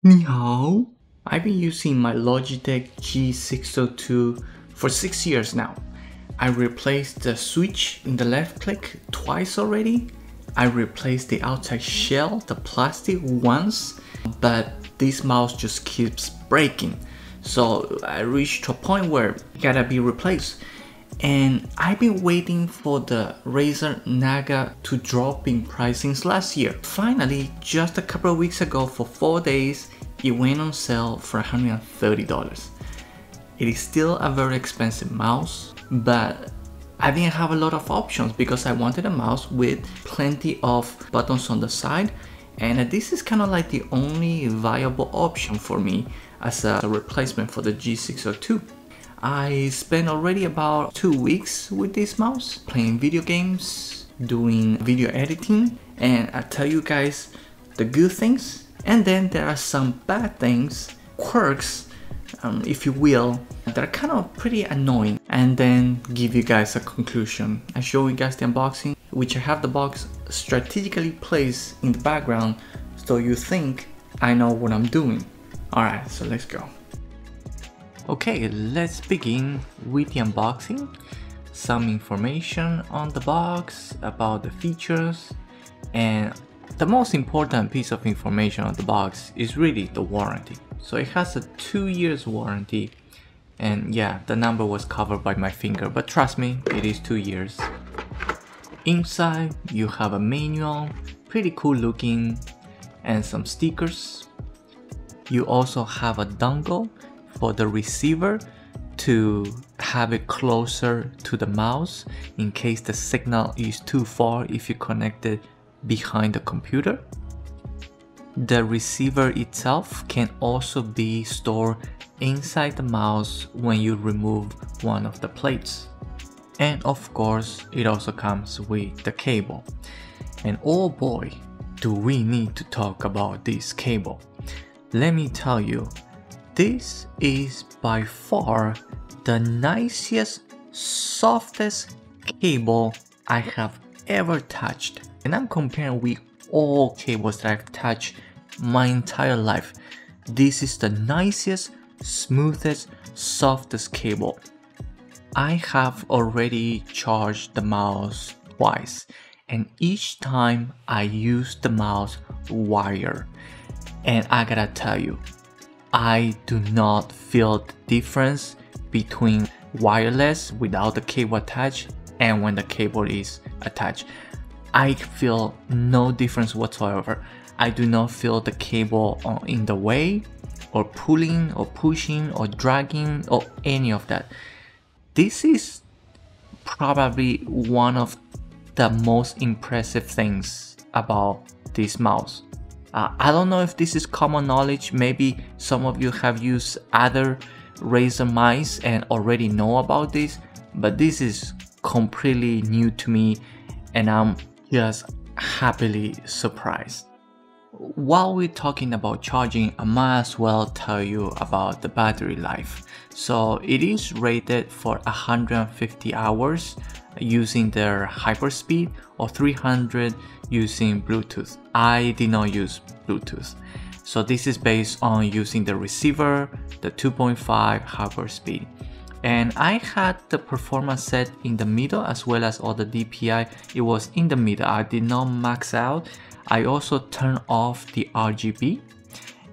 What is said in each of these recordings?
Ni hao. I've been using my Logitech G602 for 6 years now. I replaced the switch in the left click twice already. I replaced the outside shell, the plastic, once, but this mouse just keeps breaking. So I reached to a point where it gotta be replaced. And I've been waiting for the RAZER NAGA to drop in price since last year. Finally, just a couple of weeks ago, for 4 days, it went on sale for $130. It is still a very expensive mouse, but I didn't have a lot of options because I wanted a mouse with plenty of buttons on the side, and this is kind of like the only viable option for me as a replacement for the G602. I spent already about 2 weeks with this mouse, playing video games, doing video editing, and I tell you guys the good things, and then there are some bad things, quirks, if you will, that are kind of pretty annoying, and then give you guys a conclusion. I show you guys the unboxing, which I have the box strategically placed in the background so you think I know what I'm doing. Alright, so let's go. Okay, let's begin with the unboxing. Some information on the box about the features, and the most important piece of information on the box is really the warranty. So it has a 2 years warranty, and yeah, the number was covered by my finger, but trust me, it is 2 years. Inside you have a manual, pretty cool looking, and some stickers. You also have a dongle for the receiver to have it closer to the mouse in case the signal is too far if you connect it behind the computer. The receiver itself can also be stored inside the mouse when you remove one of the plates. And of course, it also comes with the cable. And oh boy, do we need to talk about this cable. Let me tell you, this is by far the nicest, softest cable I have ever touched. And I'm comparing with all cables that I've touched my entire life. This is the nicest, smoothest, softest cable. I have already charged the mouse twice, and each time I use the mouse wire. And I gotta tell you, I do not feel the difference between wireless without the cable attached and when the cable is attached. I feel no difference whatsoever. I do not feel the cable in the way, or pulling, or pushing, or dragging, or any of that. This is probably one of the most impressive things about this mouse. I don't know if this is common knowledge. Maybe some of you have used other RAZER mice and already know about this, but this is completely new to me, and I'm just happily surprised. While we're talking about charging, I might as well tell you about the battery life. So it is rated for 150 hours using their hyperspeed, or 300 using Bluetooth. I did not use Bluetooth. So this is based on using the receiver, the 2.5 hyperspeed. And I had the performance set in the middle as well as all the DPI. It was in the middle. I did not max out. I also turned off the RGB.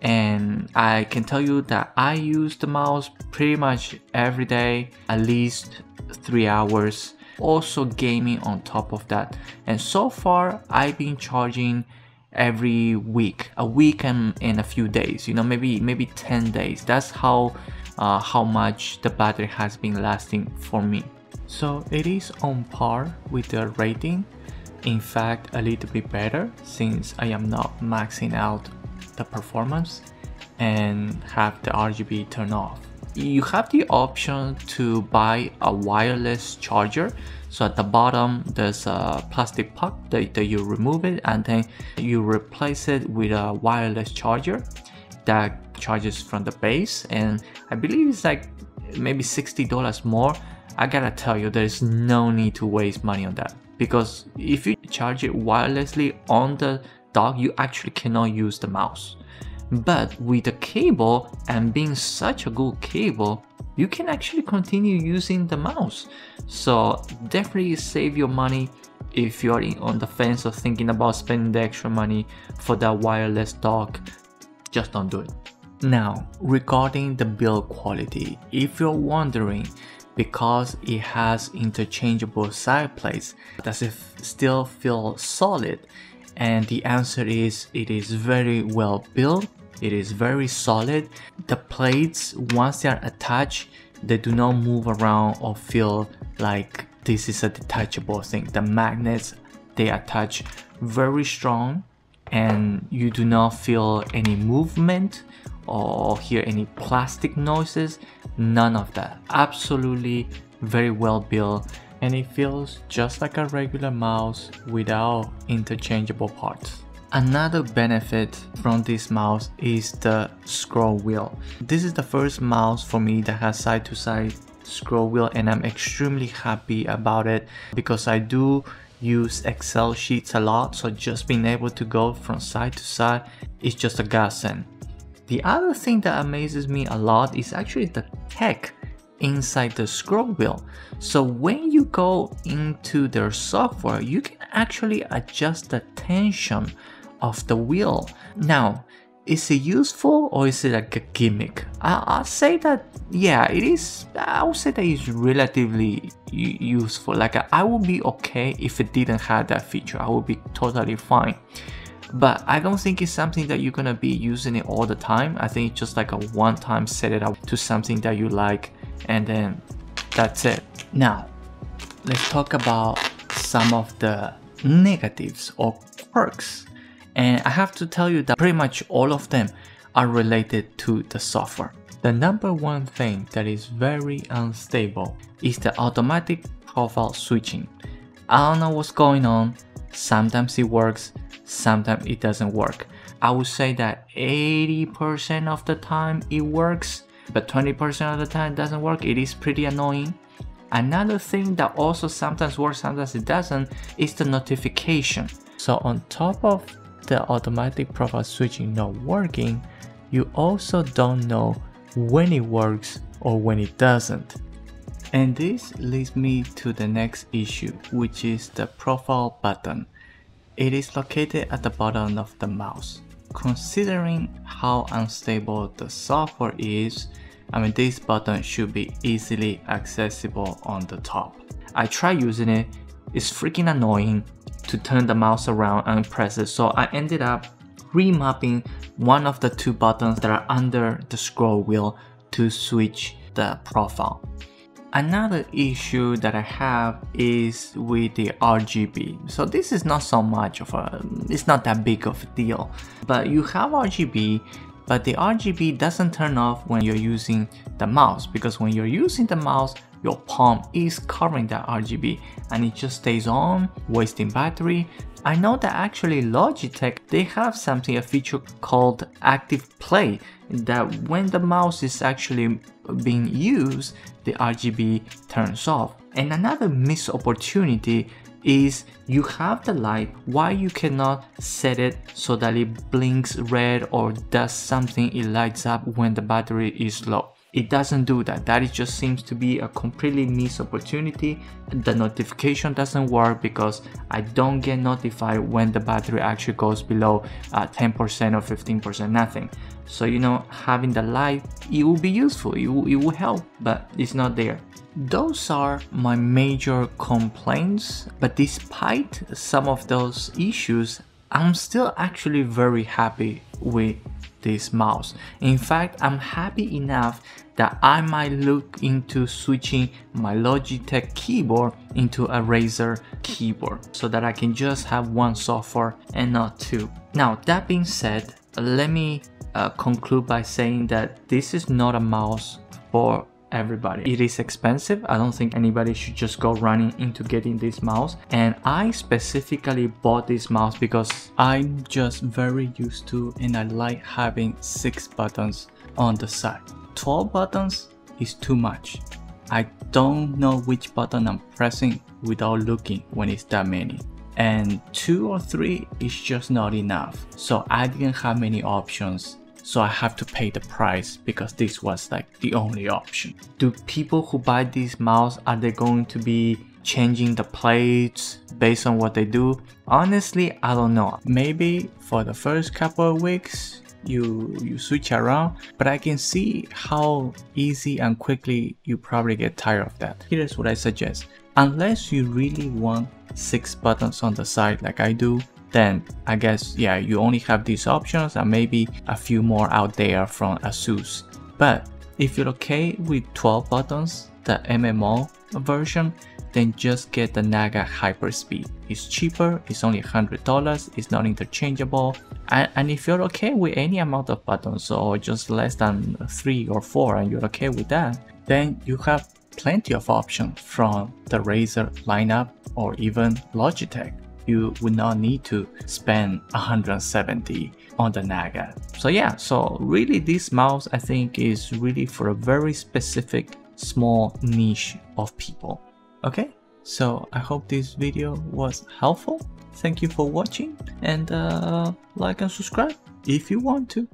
And I can tell you that I use the mouse pretty much every day, at least 3 hours. Also gaming on top of that. And so far I've been charging every week, a week and a few days, you know, maybe 10 days. That's how much the battery has been lasting for me. So it is on par with the rating. In fact, a little bit better, since I am not maxing out the performance and have the RGB turned off. You have the option to buy a wireless charger. So at the bottom there's a plastic puck that you remove it, and then you replace it with a wireless charger that charges from the base, and I believe it's like maybe $60 more. I gotta tell you, there's no need to waste money on that, because if you charge it wirelessly on the dock, you actually cannot use the mouse. But with the cable and being such a good cable, you can actually continue using the mouse. So definitely save your money if you're on the fence of thinking about spending the extra money for that wireless dock. Just don't do it. Now, regarding the build quality, if you're wondering, because it has interchangeable side plates, does it still feel solid? And the answer is, it is very well built. It is very solid. The plates, once they are attached, they do not move around or feel like this is a detachable thing. The magnets, they attach very strong, and you do not feel any movement or hear any plastic noises. None of that. Absolutely very well built, and it feels just like a regular mouse without interchangeable parts. Another benefit from this mouse is the scroll wheel. This is the first mouse for me that has side-to-side scroll wheel, and I'm extremely happy about it because I do use Excel sheets a lot, so just being able to go from side to side is just a godsend. The other thing that amazes me a lot is actually the tech inside the scroll wheel. So when you go into their software, you can actually adjust the tension of the wheel. Now, is it useful or is it like a gimmick? I'll say that, yeah, it is. I would say that it's relatively useful. Like, I would be okay if it didn't have that feature. I would be totally fine. But I don't think it's something that you're gonna be using it all the time. I think it's just like a one-time set it up to something that you like, and then that's it. Now, let's talk about some of the negatives or quirks. And I have to tell you that pretty much all of them are related to the software. The number one thing that is very unstable is the automatic profile switching. I don't know what's going on. Sometimes it works, sometimes it doesn't work. I would say that 80% of the time it works, but 20% of the time it doesn't work. It is pretty annoying. Another thing that also sometimes works, sometimes it doesn't, is the notification. So on top of the automatic profile switching not working, you also don't know when it works or when it doesn't. And this leads me to the next issue, which is the profile button. It is located at the bottom of the mouse. Considering how unstable the software is, I mean, this button should be easily accessible on the top. I tried using it. It's freaking annoying to turn the mouse around and press it, so I ended up remapping one of the two buttons that are under the scroll wheel to switch the profile. Another issue that I have is with the RGB. So this is not so much of it's not that big of a deal, but you have RGB, but the RGB doesn't turn off when you're using the mouse, because when you're using the mouse, your palm is covering that RGB and it just stays on, wasting battery. I know that actually Logitech, they have a feature called active play, that when the mouse is actually being used, the RGB turns off. And another missed opportunity is you have the light, why you cannot set it so that it blinks red or does something, it lights up when the battery is low. It doesn't do that. That just seems to be a completely missed opportunity. The notification doesn't work because I don't get notified when the battery actually goes below 10% or 15%, nothing. So, you know, having the light, it will be useful, it will help, but it's not there. Those are my major complaints, but despite some of those issues, I'm still actually very happy with this mouse. In fact, I'm happy enough that I might look into switching my Logitech keyboard into a RAZER keyboard so that I can just have one software and not two. Now, that being said, let me conclude by saying that this is not a mouse for everybody. It is expensive. I don't think anybody should just go running into getting this mouse. And I specifically bought this mouse because I'm just very used to and I like having 6 buttons on the side. 12 buttons is too much. I don't know which button I'm pressing without looking when it's that many. And 2 or 3 is just not enough. So I didn't have many options so I have to pay the price because this was like the only option. Do people who buy these mouse, are they going to be changing the plates based on what they do? Honestly, I don't know. Maybe for the first couple of weeks you switch around, but I can see how easy and quickly you probably get tired of that. Here's what I suggest. Unless you really want 6 buttons on the side like I do, then I guess, yeah, you only have these options and maybe a few more out there from ASUS. But if you're okay with 12 buttons, the MMO version, then just get the NAGA Hyperspeed. It's cheaper, it's only $100, it's not interchangeable. And if you're okay with any amount of buttons or just less than 3 or 4 and you're okay with that, then you have plenty of options from the RAZER lineup or even Logitech. You would not need to spend $170 on the NAGA. So yeah, so really this mouse I think is really for a very specific small niche of people. Okay, so I hope this video was helpful. Thank you for watching, and like and subscribe if you want to.